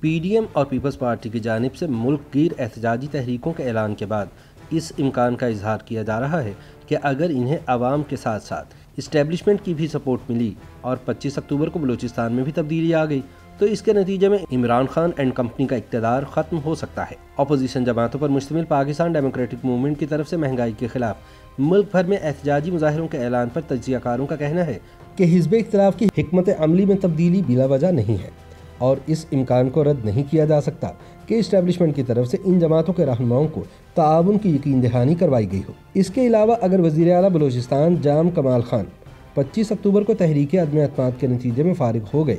PDM اور Peoples party کی جانب سے ملک گیر احتجاجی تحریکوں کے اعلان کے بعد اس امکان کا اظہار کیا جا رہا ہے کہ اگر انہیں عوام کے ساتھ ساتھ اسٹیبلشمنٹ کی بھی سپورٹ ملی اور 25 اکتوبر کو بلوچستان میں بھی تبدیلی آ گئی تو اس کے نتیجے میں عمران خان اینڈ کمپنی کا اقتدار ختم ہو سکتا ہے۔ اپوزیشن جماعتوں پر مشتمل پاکستان ڈیموکریٹک موومنٹ کی طرف سے مہنگائی کے خلاف ملک بھر میں احتجاجی مظاہروں کے اعلان پر تجزیہ کاروں کا کہنا ہے کہ حزب اختلاف کی حکمت عملی میں تبدیلی بلا وجہ نہیں ہے اور اس امکان کو رد نہیں کیا جا سکتا کہ اسٹیبلشمنٹ کی طرف سے ان جماعتوں کے رہنماؤں کو تعاون کی یقین دہانی کروائی گئی ہو۔ اس کے علاوہ اگر وزیر اعلیٰ بلوچستان جام کمال خان 25 اکتوبر کو تحریک عدم اعتماد کے نتیجے میں فارغ ہو گئے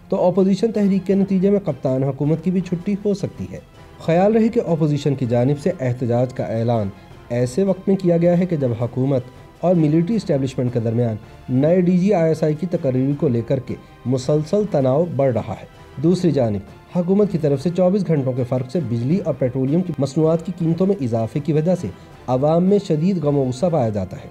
تو اپوزیشن تحریک کے نتیجے میں کپتان حکومت کی بھی چھٹی ہو سکتی ہے۔ خیال رہے کہ اپوزیشن کی جانب سے احتجاج کا اعلان ایسے وقت میں کیا گیا ہے کہ جب حکومت اور ملٹری اسٹیبلشمنٹ کے درمیان نئے DG ISI کی تقرری کو لے کر کے مسلسل تناؤ بڑھ رہا ہے۔ دوسری جانب حکومت کی طرف سے 24 گھنٹوں کے فرق سے بجلی اور پیٹرولیم کی مصنوعات کی قیمتوں میں اضافے کی وجہ سے عوام میں شدید غم و غصہ پایا جاتا ہے۔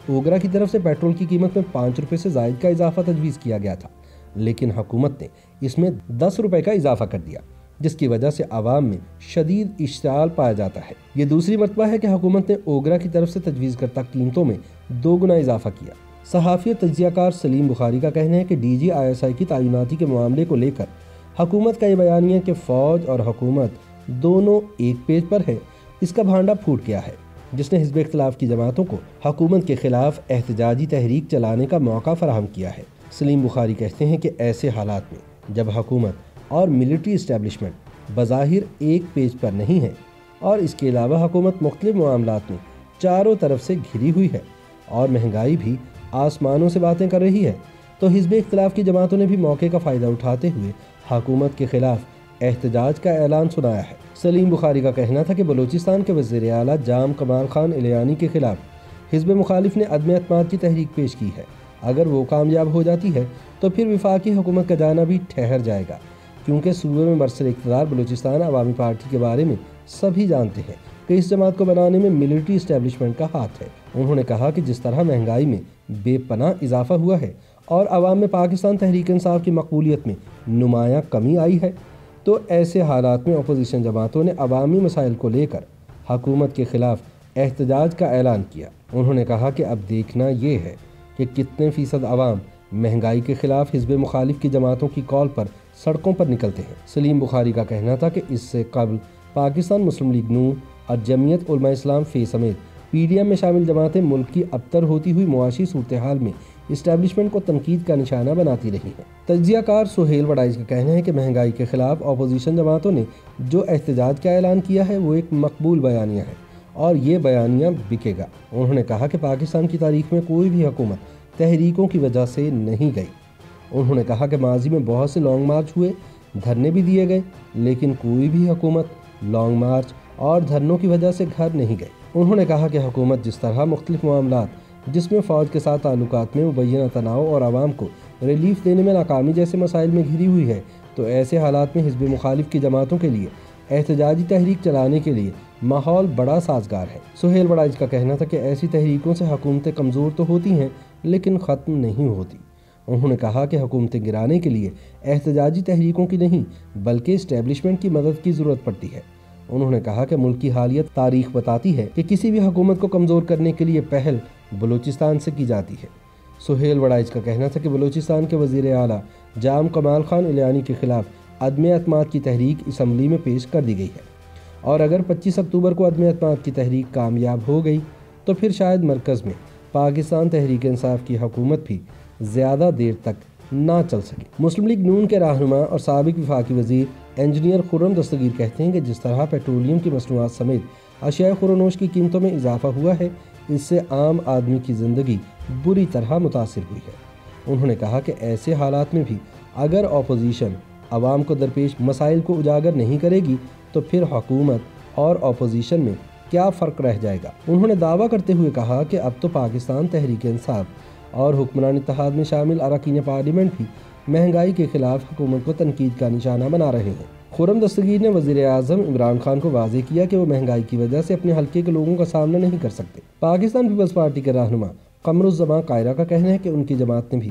اوگرا کی طرف سے پیٹرول کی قیمت میں 5 روپے سے زائد کا اضافہ تجویز کیا گیا تھا، لیکن حکومت نے اس میں 10 روپے کا اضافہ کر دیا، جس کی وجہ سے عوام میں شدید اشتعال پایا جاتا ہے۔ یہ دوسری مرتبہ ہے کہ حکومت نے اوگرا کی طرف سے تجویز کردہ قیمتوں میں 2 گنا اضافہ کیا۔ صحافی اور تجزیہ کار سلیم بخاری کا کہنا ہے کہ DG ISI کی تعیناتی کے معاملے کو لے کر حکومت کا یہ بیانیہ کہ فوج اور حکومت دونوں ایک پیج پر ہے، اس کا بھانڈا پھوٹ گیا ہے، جس نے حزب اختلاف کی جماعتوں کو حکومت کے خلاف احتجاجی تحریک چلانے کا موقع فراہم کیا ہے۔ سلیم بخاری کہتے ہیں کہ ایسے حالات میں جب حکومت اور ملٹری اسٹیبلشمنٹ بظاہر ایک پیج پر نہیں ہے اور اس کے علاوہ حکومت مختلف معاملات میں چاروں طرف سے گھری ہوئی ہے اور مہنگائی بھی آسمانوں سے باتیں کر رہی ہے، تو حزب اختلاف کی جماعتوں نے بھی موقع کا فائدہ اٹھاتے ہوئے حکومت کے خلاف احتجاج کا اعلان سنایا ہے۔ سلیم بخاری کا کہنا تھا کہ بلوچستان کے وزیر اعلیٰ جام کمال خان الیانی کے خلاف حزب مخالف نے عدم اعتماد کی تحریک پیش کی ہے۔ اگر وہ کامیاب ہو جاتی ہے تو پھر وفاقی حکومت کا جانا بھی ٹھہر جائے گا، کیونکہ صوبے میں برسر اقتدار بلوچستان عوامی پارٹی کے بارے میں سبھی جانتے ہیں کہ اس جماعت کو بنانے میں ملٹری اسٹیبلشمنٹ کا ہاتھ ہے۔ انہوں نے کہا کہ جس طرح مہنگائی میں بے پناہ اضافہ ہوا ہے اور عوام میں پاکستان تحریک انصاف کی مقبولیت میں نمایاں کمی آئی ہے، تو ایسے حالات میں اپوزیشن جماعتوں نے عوامی مسائل کو لے کر حکومت کے خلاف احتجاج کا اعلان کیا۔ انہوں نے کہا کہ اب دیکھنا یہ ہے کہ کتنے فیصد عوام مہنگائی کے خلاف حزب مخالف کی جماعتوں کی کال پر سڑکوں پر نکلتے ہیں۔ سلیم بخاری کا کہنا تھا کہ اس سے قبل پاکستان مسلم لیگ نون اور جمعیت علماء اسلام فی سمیت PDM میں شامل جماعتیں ملک کی ابتر ہوتی ہوئی معاشی صورتحال میں اسٹیبلشمنٹ کو تنقید کا نشانہ بناتی رہی ہیں۔ تجزیہ کار سہیل وڈائچ کا کہنا ہے کہ مہنگائی کے خلاف اپوزیشن جماعتوں نے جو احتجاج کا اعلان کیا ہے وہ ایک مقبول بیانیہ ہے اور یہ بیانیہ بکے گا۔ انہوں نے کہا کہ پاکستان کی تاریخ میں کوئی بھی حکومت تحریکوں کی وجہ سے نہیں گئی۔ انہوں نے کہا کہ ماضی میں بہت سے لانگ مارچ ہوئے، دھرنے بھی دیے گئے، لیکن کوئی بھی حکومت لانگ مارچ اور دھرنوں کی وجہ سے گھر نہیں گئی۔ انہوں نے کہا کہ حکومت جس طرح مختلف معاملات جس میں فوج کے ساتھ تعلقات میں مبینہ تناؤ اور عوام کو ریلیف دینے میں ناکامی جیسے مسائل میں گھری ہوئی ہے، تو ایسے حالات میں حزب مخالف کی جماعتوں کے لیے احتجاجی تحریک چلانے کے لیے ماحول بڑا سازگار ہے۔ سہیل وڈائچ کا کہنا تھا کہ ایسی تحریکوں سے حکومتیں کمزور تو ہوتی ہیں لیکن ختم نہیں ہوتی۔ انہوں نے کہا کہ حکومتیں گرانے کے لیے احتجاجی تحریکوں کی نہیں بلکہ اسٹیبلشمنٹ کی مدد کی ضرورت پڑتی ہے۔ انہوں نے کہا کہ ملک کی حالیت تاریخ بتاتی ہے کہ کسی بھی حکومت کو کمزور کرنے کے لیے پہل بلوچستان سے کی جاتی ہے۔ سہیل وڈائچ کا کہنا تھا کہ بلوچستان کے وزیر اعلیٰ جام کمال خان الیانی کے خلاف عدم اعتماد کی تحریک اسمبلی میں پیش کر دی گئی ہے اور اگر 25 اکتوبر کو عدم اعتماد کی تحریک کامیاب ہو گئی تو پھر شاید مرکز میں پاکستان تحریک انصاف کی حکومت بھی زیادہ دیر تک نہ چل سکے۔ مسلم لیگ نون کے رہنما اور سابق وفاقی وزیر انجینئر خرم دستگیر کہتے ہیں کہ جس طرح پیٹرولیم کی مصنوعات سمیت اشیاء خورنوش کی قیمتوں میں اضافہ ہوا ہے، اس سے عام آدمی کی زندگی بری طرح متاثر ہوئی ہے۔ انہوں نے کہا کہ ایسے حالات میں بھی اگر اپوزیشن عوام کو درپیش مسائل کو اجاگر نہیں کرے گی تو پھر حکومت اور اپوزیشن میں کیا فرق رہ جائے گا۔ انہوں نے دعویٰ کرتے ہوئے کہا کہ اب تو پاکستان تحریک انصاف اور حکمران اتحاد میں شامل اراکین پارلیمنٹ بھی مہنگائی کے خلاف حکومت کو تنقید کا نشانہ بنا رہے ہیں۔ خرم دستگیر نے وزیر اعظم عمران خان کو واضح کیا کہ وہ مہنگائی کی وجہ سے اپنے حلقے کے لوگوں کا سامنا نہیں کر سکتے۔ پاکستان پیپلز پارٹی کے رہنما قمر الزمان قائرہ کا کہنا ہے کہ ان کی جماعت نے بھی